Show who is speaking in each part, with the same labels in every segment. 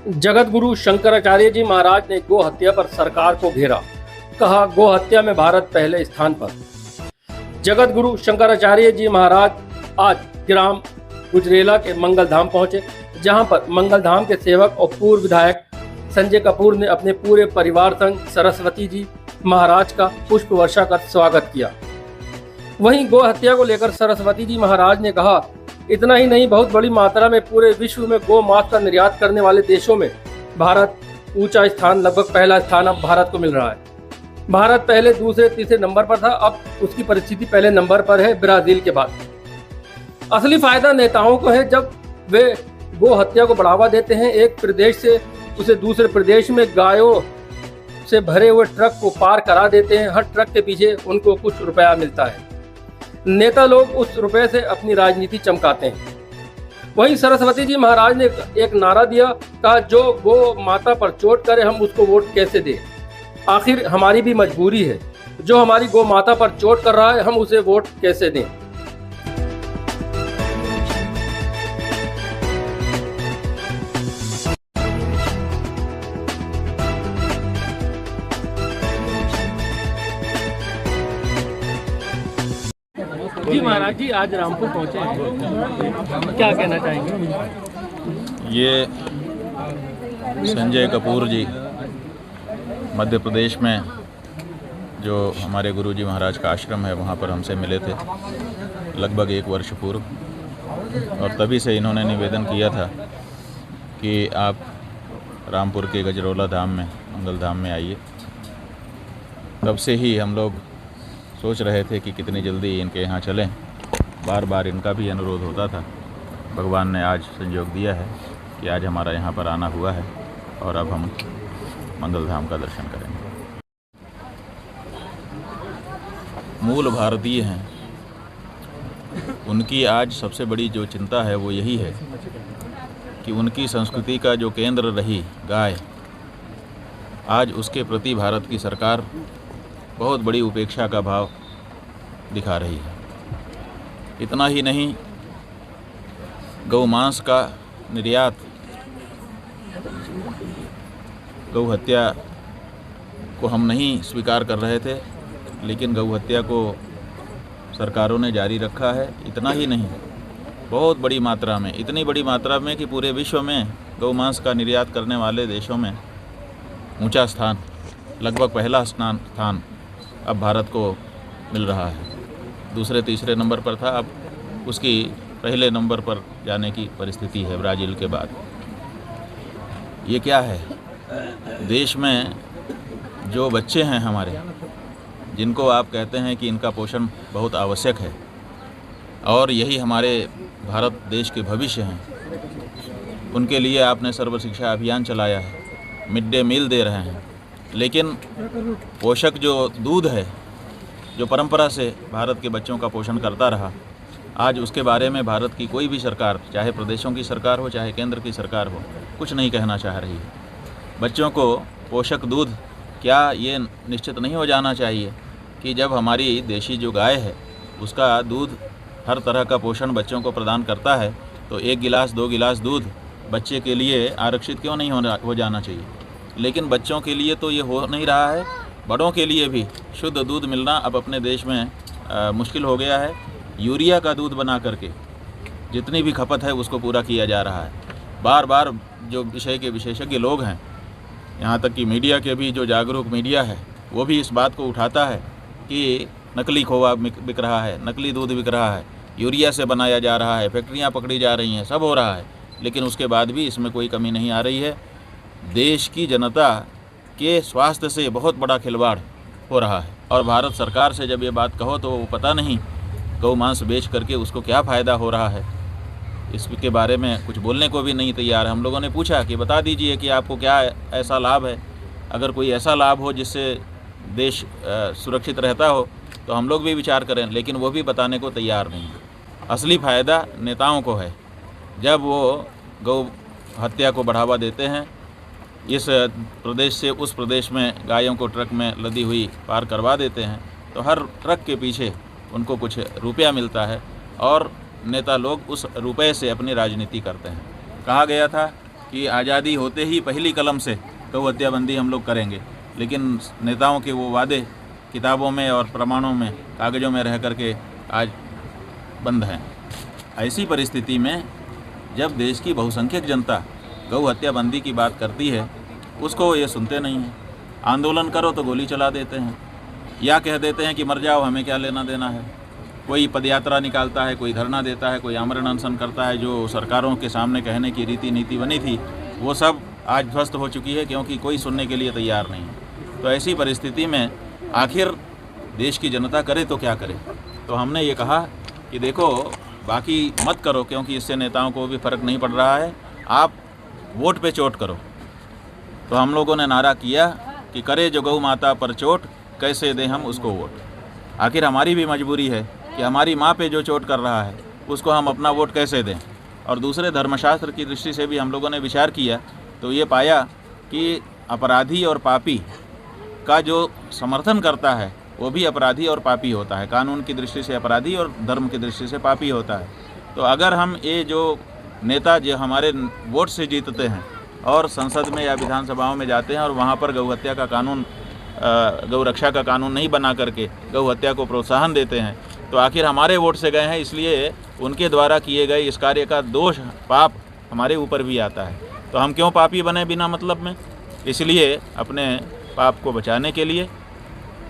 Speaker 1: जगत गुरु शंकराचार्य जी महाराज ने गो हत्या पर सरकार को घेरा। कहा, गो हत्या में भारत पहले स्थान पर। जगत गुरु शंकराचार्य जी महाराज आज ग्राम गुजरेला के मंगलधाम पहुंचे, जहां पर मंगलधाम के सेवक और पूर्व विधायक संजय कपूर ने अपने पूरे परिवार संग सरस्वती जी महाराज का पुष्प वर्षा कर स्वागत किया। वहीं गो हत्या को लेकर सरस्वती जी महाराज ने कहा, इतना ही नहीं, बहुत बड़ी मात्रा में पूरे विश्व में गो मांस का निर्यात करने वाले देशों में भारत ऊंचा स्थान, लगभग पहला स्थान अब भारत को मिल रहा है। भारत पहले दूसरे तीसरे नंबर पर था, अब उसकी परिस्थिति पहले नंबर पर है ब्राजील के बाद। असली फायदा नेताओं को है जब वे गो हत्या को बढ़ावा देते हैं। एक प्रदेश से उसे दूसरे प्रदेश में गायों से भरे हुए ट्रक को पार करा देते हैं। हर ट्रक के पीछे उनको कुछ रुपया मिलता है। नेता लोग उस रुपए से अपनी राजनीति चमकाते हैं। वहीं सरस्वती जी महाराज ने एक नारा दिया, कहा, जो गो माता पर चोट करे हम उसको वोट कैसे दें। आखिर हमारी भी मजबूरी है, जो हमारी गो माता पर चोट कर रहा है हम उसे वोट कैसे दें। जी महाराज जी, आज रामपुर पहुंचे हैं, क्या कहना चाहेंगे।
Speaker 2: ये संजय कपूर जी मध्य प्रदेश में जो हमारे गुरुजी महाराज का आश्रम है वहाँ पर हमसे मिले थे लगभग 1 वर्ष पूर्व, और तभी से इन्होंने निवेदन किया था कि आप रामपुर के गजरौला धाम में, मंगल धाम में आइए। तब से ही हम लोग सोच रहे थे कि कितनी जल्दी इनके यहाँ चलें। बार बार इनका भी अनुरोध होता था। भगवान ने आज संयोग दिया है कि आज हमारा यहाँ पर आना हुआ है और अब हम मंगल धाम का दर्शन करेंगे। मूल भारतीय हैं, उनकी आज सबसे बड़ी जो चिंता है वो यही है कि उनकी संस्कृति का जो केंद्र रही गाय, आज उसके प्रति भारत की सरकार बहुत बड़ी उपेक्षा का भाव दिखा रही है। इतना ही नहीं, गौ मांस का निर्यात, गौ हत्या को हम नहीं स्वीकार कर रहे थे, लेकिन गौ हत्या को सरकारों ने जारी रखा है। इतना ही नहीं, बहुत बड़ी मात्रा में, इतनी बड़ी मात्रा में कि पूरे विश्व में गौ मांस का निर्यात करने वाले देशों में ऊंचा स्थान, लगभग पहला स्थान अब भारत को मिल रहा है। दूसरे तीसरे नंबर पर था, अब उसकी पहले नंबर पर जाने की परिस्थिति है ब्राज़ील के बाद। ये क्या है? देश में जो बच्चे हैं हमारे, जिनको आप कहते हैं कि इनका पोषण बहुत आवश्यक है और यही हमारे भारत देश के भविष्य हैं, उनके लिए आपने सर्व शिक्षा अभियान चलाया है, मिड डे मील दे रहे हैं। लेकिन पोषक जो दूध है, जो परंपरा से भारत के बच्चों का पोषण करता रहा, आज उसके बारे में भारत की कोई भी सरकार, चाहे प्रदेशों की सरकार हो चाहे केंद्र की सरकार हो, कुछ नहीं कहना चाह रही है। बच्चों को पोषक दूध, क्या ये निश्चित नहीं हो जाना चाहिए कि जब हमारी देशी जो गाय है उसका दूध हर तरह का पोषण बच्चों को प्रदान करता है, तो 1 गिलास 2 गिलास दूध बच्चे के लिए आरक्षित क्यों नहीं हो जाना चाहिए। लेकिन बच्चों के लिए तो ये हो नहीं रहा है, बड़ों के लिए भी शुद्ध दूध मिलना अब अपने देश में मुश्किल हो गया है। यूरिया का दूध बना करके जितनी भी खपत है उसको पूरा किया जा रहा है। बार बार जो विषय के विशेषज्ञ लोग हैं, यहाँ तक कि मीडिया के भी जो जागरूक मीडिया है, वो भी इस बात को उठाता है कि नकली खोआ बिक रहा है, नकली दूध बिक रहा है, यूरिया से बनाया जा रहा है, फैक्ट्रियाँ पकड़ी जा रही हैं, सब हो रहा है, लेकिन उसके बाद भी इसमें कोई कमी नहीं आ रही है। देश की जनता के स्वास्थ्य से बहुत बड़ा खिलवाड़ हो रहा है। और भारत सरकार से जब ये बात कहो तो वो पता नहीं गौ मांस बेच करके उसको क्या फ़ायदा हो रहा है, इसके बारे में कुछ बोलने को भी नहीं तैयार है। हम लोगों ने पूछा कि बता दीजिए कि आपको क्या ऐसा लाभ है, अगर कोई ऐसा लाभ हो जिससे देश सुरक्षित रहता हो तो हम लोग भी विचार करें, लेकिन वो भी बताने को तैयार नहीं। असली फ़ायदा नेताओं को है। जब वो गौ हत्या को बढ़ावा देते हैं, इस प्रदेश से उस प्रदेश में गायों को ट्रक में लदी हुई पार करवा देते हैं, तो हर ट्रक के पीछे उनको कुछ रुपया मिलता है और नेता लोग उस रुपये से अपनी राजनीति करते हैं। कहा गया था कि आज़ादी होते ही पहली कलम से गौ हत्या बंदी हम लोग करेंगे, लेकिन नेताओं के वो वादे किताबों में और प्रमाणों में, कागज़ों में रह करके आज बंद हैं। ऐसी परिस्थिति में जब देश की बहुसंख्यक जनता गौ हत्या बंदी की बात करती है, उसको ये सुनते नहीं हैं। आंदोलन करो तो गोली चला देते हैं या कह देते हैं कि मर जाओ, हमें क्या लेना देना है। कोई पदयात्रा निकालता है, कोई धरना देता है, कोई आमरण अनशन करता है। जो सरकारों के सामने कहने की रीति नीति बनी थी, वो सब आज ध्वस्त हो चुकी है, क्योंकि कोई सुनने के लिए तैयार नहीं है। तो ऐसी परिस्थिति में आखिर देश की जनता करे तो क्या करे। तो हमने ये कहा कि देखो, बाकी मत करो, क्योंकि इससे नेताओं को भी फ़र्क नहीं पड़ रहा है, आप वोट पे चोट करो। तो हम लोगों ने नारा किया कि करे जो गौ माता पर चोट, कैसे दें हम उसको वोट। आखिर हमारी भी मजबूरी है कि हमारी माँ पे जो चोट कर रहा है उसको हम अपना वोट कैसे दें। और दूसरे धर्मशास्त्र की दृष्टि से भी हम लोगों ने विचार किया तो ये पाया कि अपराधी और पापी का जो समर्थन करता है वो भी अपराधी और पापी होता है। कानून की दृष्टि से अपराधी और धर्म की दृष्टि से पापी होता है। तो अगर हम ये जो नेता जो हमारे वोट से जीतते हैं और संसद में या विधानसभाओं में जाते हैं और वहाँ पर गौ हत्या का कानून, गौ रक्षा का कानून नहीं बना करके गौ हत्या को प्रोत्साहन देते हैं, तो आखिर हमारे वोट से गए हैं, इसलिए उनके द्वारा किए गए इस कार्य का दोष, पाप हमारे ऊपर भी आता है। तो हम क्यों पापी बने बिना मतलब में। इसलिए अपने पाप को बचाने के लिए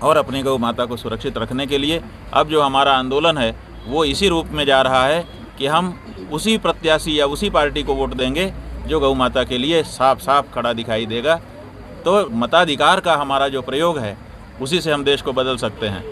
Speaker 2: और अपनी गौ माता को सुरक्षित रखने के लिए अब जो हमारा आंदोलन है वो इसी रूप में जा रहा है कि हम उसी प्रत्याशी या उसी पार्टी को वोट देंगे जो गौ माता के लिए साफ साफ खड़ा दिखाई देगा। तो मताधिकार का हमारा जो प्रयोग है उसी से हम देश को बदल सकते हैं।